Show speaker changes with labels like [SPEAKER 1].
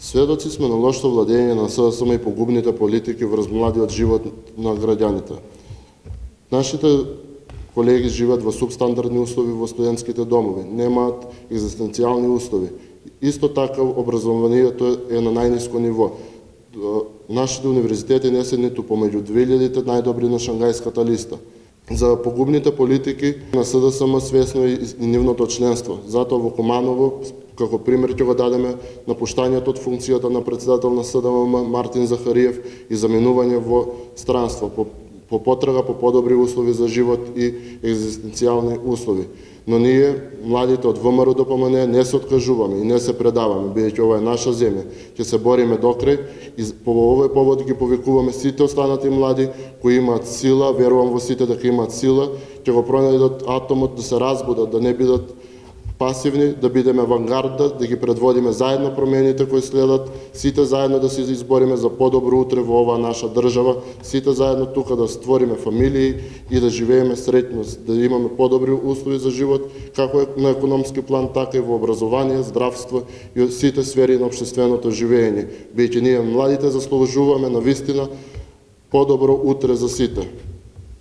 [SPEAKER 1] Сведоци сме на лошото владење на СДСМ и погубните политики врз младиот живот на граѓаните. Нашите колеги живеат во субстандардни услови во студентските домови, немаат екзистенцијални услови. Исто така образованието е на најниско ниво. Нашите универзитети не се ниту помеѓу 2000 најдобри на Шангајската листа. За погубните политики на СДСМ свесно и нивното членство. Затоа во Куманово, како пример ќе го дадеме напуштањето од функцијата на председател на СДМ Мартин Захариев и заменување во странство по потрага по подобри услови за живот и екзистенцијални услови. Но ние, младите од ВМРО ДПМН, не се откажуваме и не се предаваме, бидејќи ова е наша земја. Ќе се бориме докрај и по овој повод ги повикуваме сите останати млади кои имаат сила, верувам во сите дека имаат сила, ќе го пронајдат атомот да се разбудат, да не бидат пасивни, да бидеме авангарда, да ги предводиме заедно промените кои следат, сите заедно да се избориме за подобро утре во оваа наша држава, сите заедно тука да створиме фамилии и да живееме среќно, да имаме подобри услови за живот, како на економски план, така и во образование, здравство и сите сфери на општественото живење. Бидејќи ние младите заслужуваме навистина подобро утре за сите.